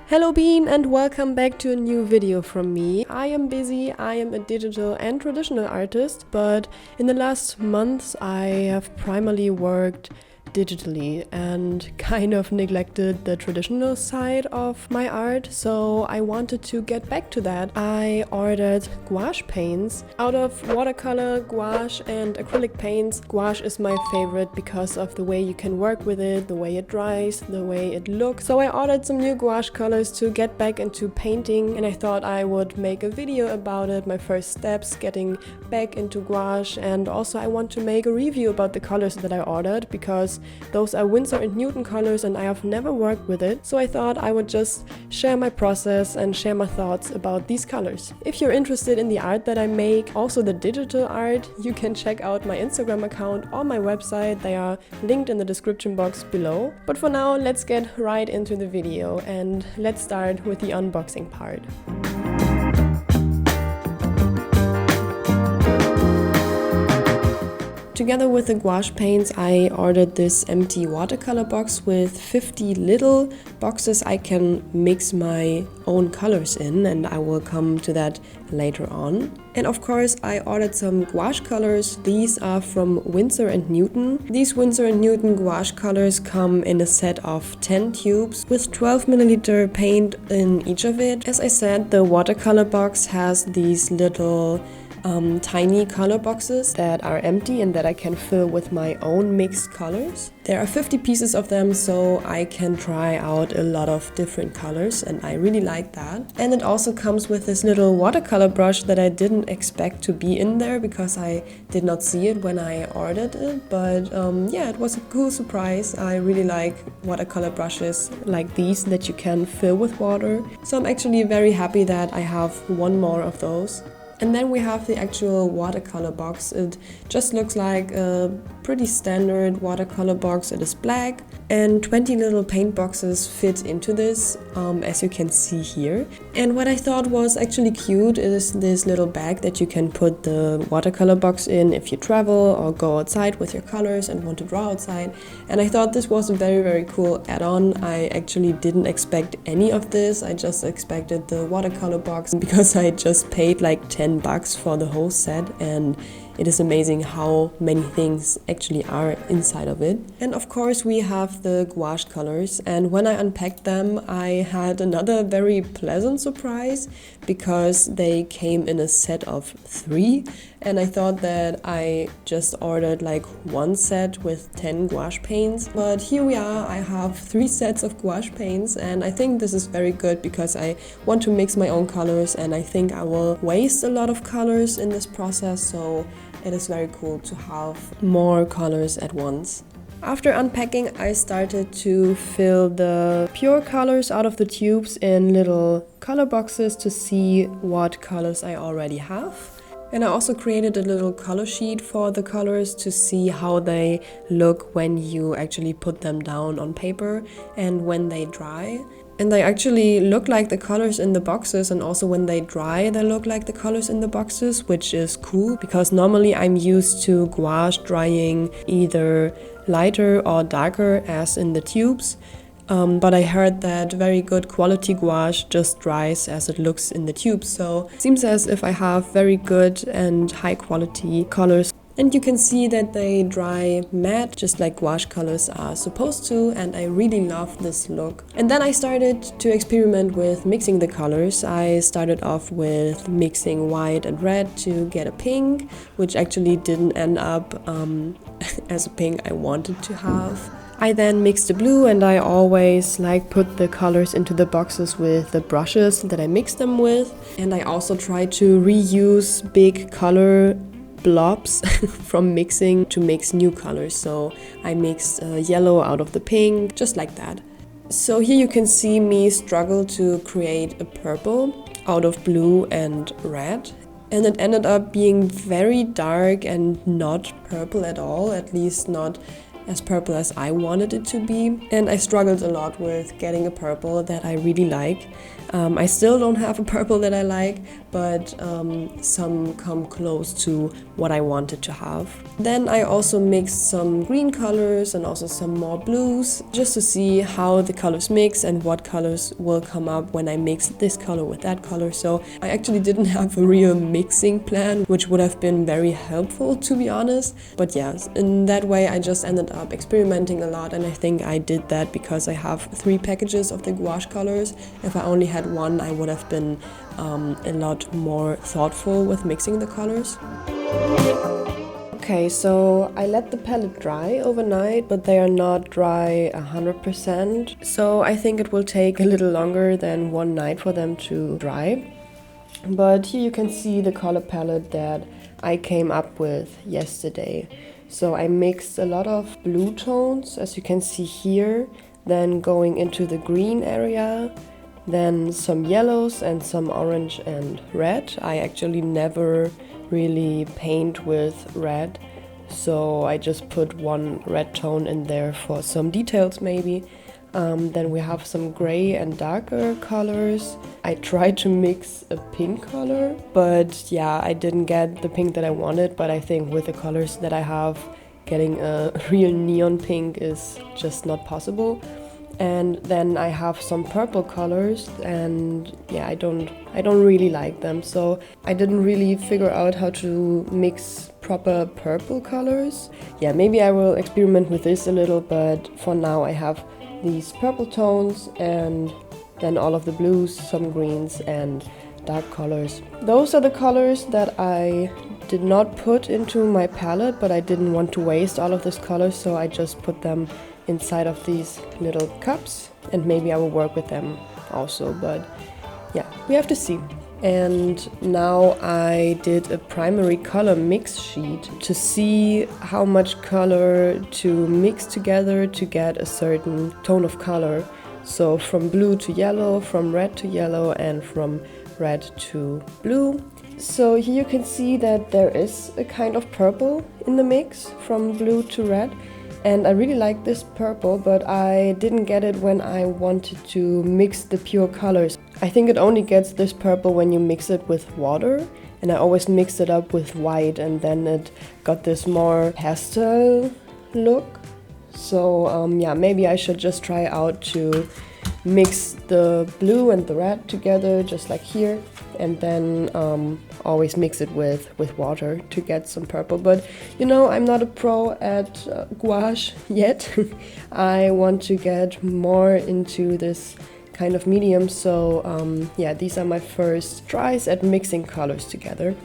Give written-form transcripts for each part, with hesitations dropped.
Hello Bean and welcome back to a new video from me. I am busy, I am a digital and traditional artist, but in the last months I have primarily worked digitally and kind of neglected the traditional side of my art, so I wanted to get back to that. I ordered gouache paints. Out of watercolor, gouache and acrylic paints, gouache is my favorite because of the way you can work with it, the way it dries, the way it looks. So I ordered some new gouache colors to get back into painting, and I thought I would make a video about it, my first steps getting back into gouache, and also I want to make a review about the colors that I ordered because those are Winsor & Newton colors and I have never worked with it, so I thought I would just share my process and share my thoughts about these colors. If you're interested in the art that I make, also the digital art, you can check out my Instagram account or my website. They are linked in the description box below. But for now, let's get right into the video and let's start with the unboxing part. Together with the gouache paints, I ordered this empty watercolor box with 50 little boxes I can mix my own colors in, and I will come to that later on. And of course I ordered some gouache colors. These are from Winsor & Newton. These Winsor & Newton gouache colors come in a set of 10 tubes with 12 milliliter paint in each of it. As I said, the watercolor box has these little tiny color boxes that are empty and that I can fill with my own mixed colors. There are 50 pieces of them, so I can try out a lot of different colors, and I really like that. And it also comes with this little watercolor brush that I didn't expect to be in there because I did not see it when I ordered it, but yeah, it was a cool surprise. I really like watercolor brushes like these that you can fill with water, so I'm actually very happy that I have one more of those. And then we have the actual watercolor box. It just looks like a pretty standard watercolor box. It is black and 20 little paint boxes fit into this, as you can see here. And what I thought was actually cute is this little bag that you can put the watercolor box in if you travel or go outside with your colors and want to draw outside. And I thought this was a very cool add-on. I actually didn't expect any of this. I just expected the watercolor box because I just paid like $10 for the whole set, and it is amazing how many things actually are inside of it. And of course we have the gouache colors, and when I unpacked them I had another very pleasant surprise because they came in a set of 3, and I thought that I just ordered like one set with 10 gouache paints, but here we are. I have 3 sets of gouache paints, and I think this is very good because I want to mix my own colors, and I think I will waste a lot of colors in this process, so it is very cool to have more colors at once. After unpacking, I started to fill the pure colors out of the tubes in little color boxes to see what colors I already have. And I also created a little color sheet for the colors to see how they look when you actually put them down on paper and when they dry. And they actually look like the colors in the boxes, and also when they dry they look like the colors in the boxes, which is cool because normally I'm used to gouache drying either lighter or darker as in the tubes. But I heard that very good quality gouache just dries as it looks in the tubes, so it seems as if I have very good and high quality colors. And you can see that they dry matte, just like gouache colors are supposed to, and I really love this look. And then I started to experiment with mixing the colors. I started off with mixing white and red to get a pink, which actually didn't end up as a pink I wanted to have. I then mixed the blue, and I always put the colors into the boxes with the brushes that I mixed them with. And I also try to reuse big color blobs from mixing to mix new colors. So I mixed yellow out of the pink, just like that. So here you can see me struggle to create a purple out of blue and red. And it ended up being very dark and not purple at all, at least not as purple as I wanted it to be. And I struggled a lot with getting a purple that I really like. I still don't have a purple that I like, but some come close to what I wanted to have. Then I also mixed some green colors and also some more blues, just to see how the colors mix and what colors will come up when I mix this color with that color. So I actually didn't have a real mixing plan, which would have been very helpful, to be honest. But yes, in that way I just ended up experimenting a lot, and I think I did that because I have 3 packages of the gouache colors. If I only had one, I would have been a lot more thoughtful with mixing the colors. Okay, so I let the palette dry overnight, but they are not dry 100%. So I think it will take a little longer than one night for them to dry. But here you can see the color palette that I came up with yesterday. So I mixed a lot of blue tones, as you can see here, then going into the green area, then some yellows and some orange and red. I actually never really paint with red, so I just put one red tone in there for some details maybe. Then we have some gray and darker colors. I tried to mix a pink color, but yeah, I didn't get the pink that I wanted, but I think with the colors that I have, getting a real neon pink is just not possible. And then I have some purple colors, and yeah, I don't really like them, so I didn't really figure out how to mix proper purple colors. Yeah, maybe I will experiment with this a little, but for now I have these purple tones and then all of the blues, some greens and dark colors. Those are the colors that I did not put into my palette, but I didn't want to waste all of these colors, so I just put them inside of these little cups, and maybe I will work with them also, but yeah, we have to see. And now I did a primary color mix sheet to see how much color to mix together to get a certain tone of color. So from blue to yellow, from red to yellow, and from red to blue. So here you can see that there is a kind of purple in the mix from blue to red. And I really like this purple, but I didn't get it when I wanted to mix the pure colors. I think it only gets this purple when you mix it with water, and I always mixed it up with white, and then it got this more pastel look. So yeah, maybe I should just try out to mix the blue and the red together, just like here, and then always mix it with water to get some purple. But you know, I'm not a pro at gouache yet. I want to get more into this kind of medium, so yeah, these are my first tries at mixing colors together.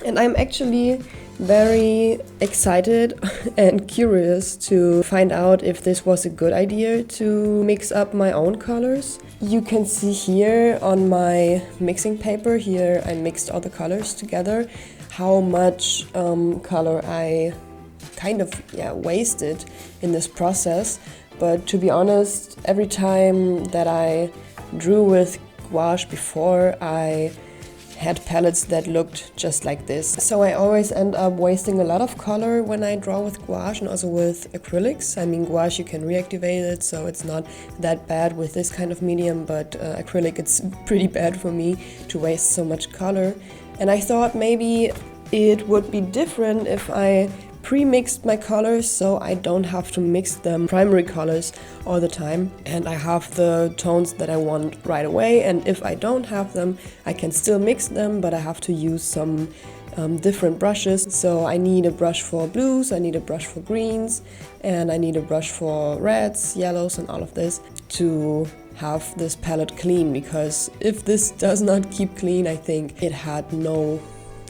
And I'm actually very excited and curious to find out if this was a good idea to mix up my own colors. You can see here on my mixing paper, here I mixed all the colors together, how much color I kind of wasted in this process. But to be honest, every time that I drew with gouache before, I had palettes that looked just like this. So I always end up wasting a lot of color when I draw with gouache and also with acrylics. I mean, gouache you can reactivate it, so it's not that bad with this kind of medium, but acrylic it's pretty bad for me to waste so much color. And I thought maybe it would be different if I pre-mixed my colors, so I don't have to mix them primary colors all the time, and I have the tones that I want right away. And if I don't have them, I can still mix them, but I have to use some different brushes. So I need a brush for blues, I need a brush for greens, and I need a brush for reds, yellows, and all of this to have this palette clean, because if this does not keep clean, I think it had no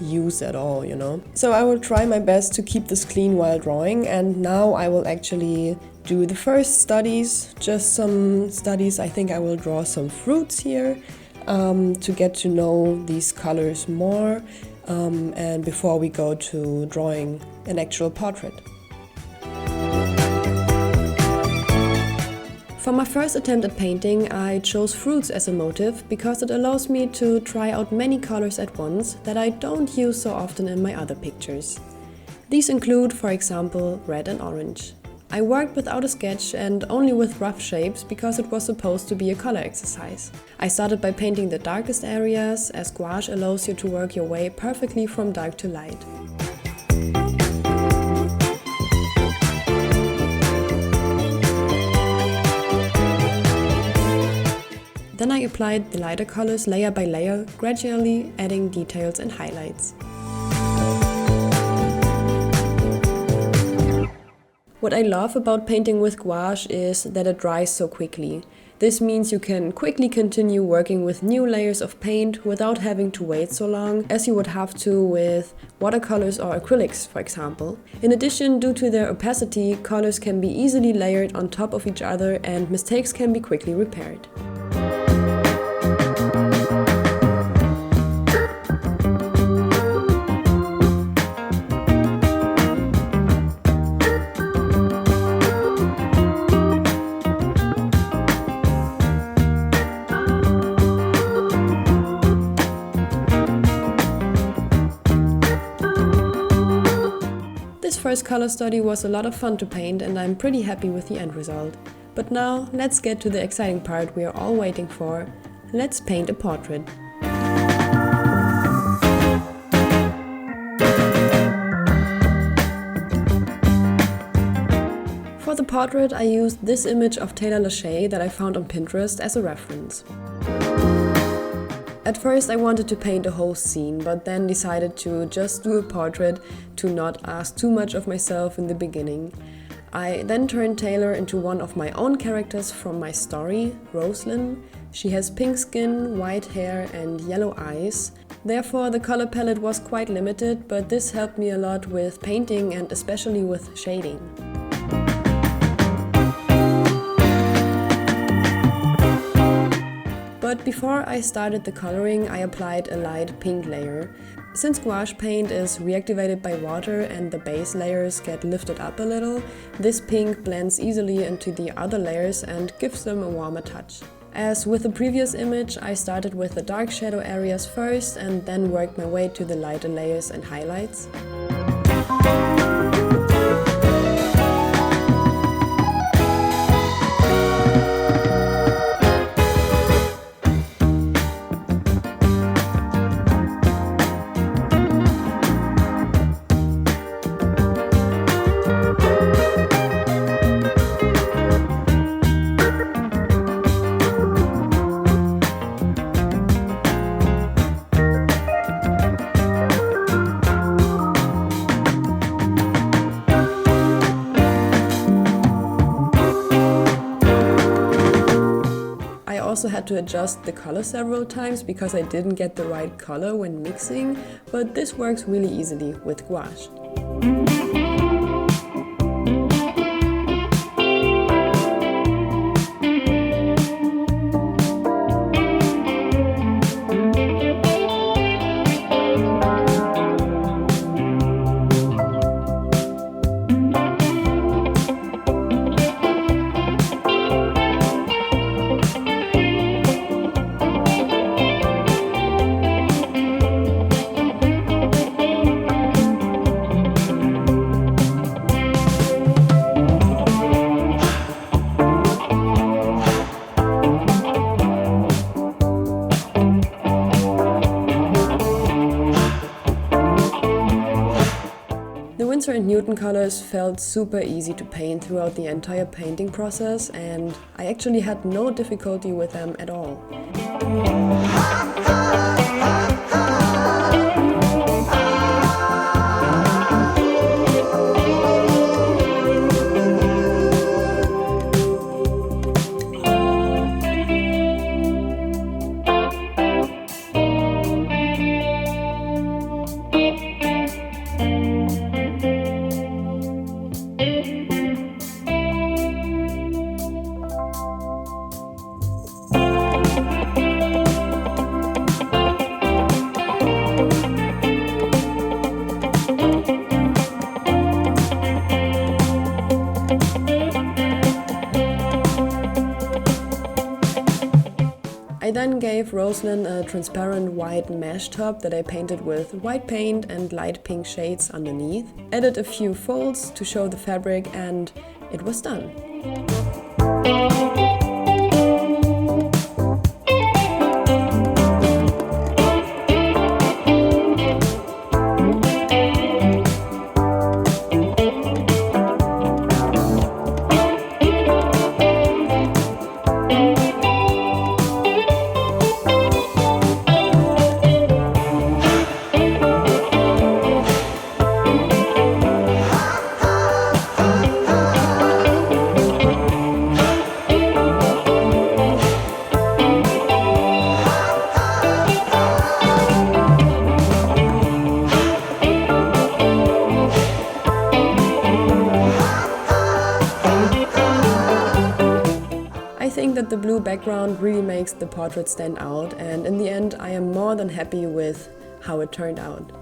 use at all, you know. So I will try my best to keep this clean while drawing, and now I will actually do the first studies, just some studies. I think I will draw some fruits here to get to know these colors more, and before we go to drawing an actual portrait. For my first attempt at painting, I chose fruits as a motif because it allows me to try out many colors at once that I don't use so often in my other pictures. These include, for example, red and orange. I worked without a sketch and only with rough shapes because it was supposed to be a color exercise. I started by painting the darkest areas, as gouache allows you to work your way perfectly from dark to light. Then I applied the lighter colors layer by layer, gradually adding details and highlights. What I love about painting with gouache is that it dries so quickly. This means you can quickly continue working with new layers of paint without having to wait so long as you would have to with watercolors or acrylics, for example. In addition, due to their opacity, colors can be easily layered on top of each other and mistakes can be quickly repaired. This first color study was a lot of fun to paint and I'm pretty happy with the end result. But now, let's get to the exciting part we are all waiting for. Let's paint a portrait. For the portrait, I used this image of Taylor Lachey that I found on Pinterest as a reference. At first I wanted to paint a whole scene, but then decided to just do a portrait to not ask too much of myself in the beginning. I then turned Taylor into one of my own characters from my story, Rosalind. She has pink skin, white hair and yellow eyes. Therefore the color palette was quite limited, but this helped me a lot with painting and especially with shading. But before I started the coloring, I applied a light pink layer. Since gouache paint is reactivated by water and the base layers get lifted up a little, this pink blends easily into the other layers and gives them a warmer touch. As with the previous image, I started with the dark shadow areas first and then worked my way to the lighter layers and highlights. I also had to adjust the color several times because I didn't get the right color when mixing, but this works really easily with gouache. The Winsor Newton colors felt super easy to paint throughout the entire painting process, and I actually had no difficulty with them at all. I then gave Rosalind a transparent white mesh top that I painted with white paint and light pink shades underneath, added a few folds to show the fabric and it was done. I think that the blue background really makes the portrait stand out, and in the end I am more than happy with how it turned out.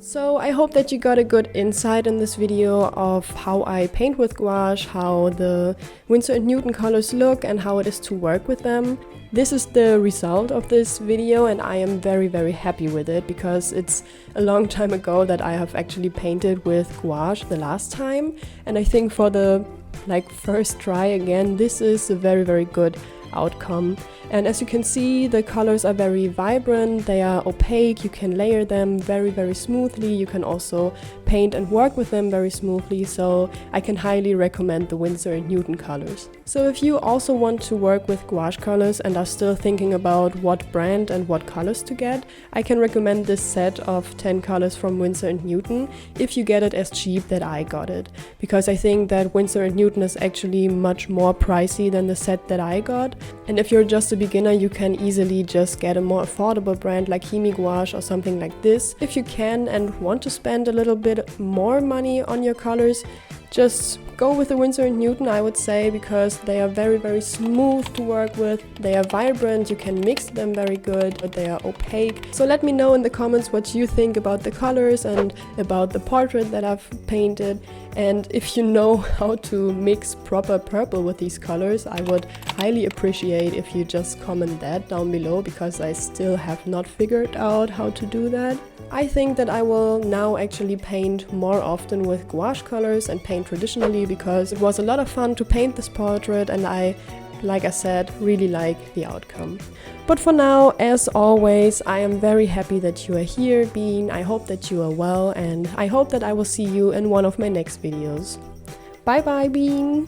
So I hope that you got a good insight in this video of how I paint with gouache, how the Winsor & Newton colors look and how it is to work with them. This is the result of this video and I am very happy with it because it's a long time ago that I have actually painted with gouache the last time, and I think for the first try again, this is a very good outcome. And as you can see, the colors are very vibrant, they are opaque, you can layer them very smoothly, you can also paint and work with them very smoothly, so I can highly recommend the Winsor & Newton colors. So if you also want to work with gouache colors and are still thinking about what brand and what colors to get, I can recommend this set of 10 colors from Winsor & Newton if you get it as cheap that I got it, because I think that Winsor & Newton is actually much more pricey than the set that I got. And if you're just a beginner, you can easily just get a more affordable brand like Chemi Gouache or something like this. If you can and want to spend a little bit more money on your colors, just go with the Winsor & Newton, I would say, because they are very smooth to work with, they are vibrant, you can mix them very good, but they are opaque. So let me know in the comments what you think about the colors and about the portrait that I've painted. And if you know how to mix proper purple with these colors, I would highly appreciate if you just comment that down below, because I still have not figured out how to do that. I think that I will now actually paint more often with gouache colors and paint traditionally, because it was a lot of fun to paint this portrait and I, like I said, really like the outcome. But for now, as always, I am very happy that you are here, Bean. I hope that you are well and I hope that I will see you in one of my next videos. Bye bye, Bean!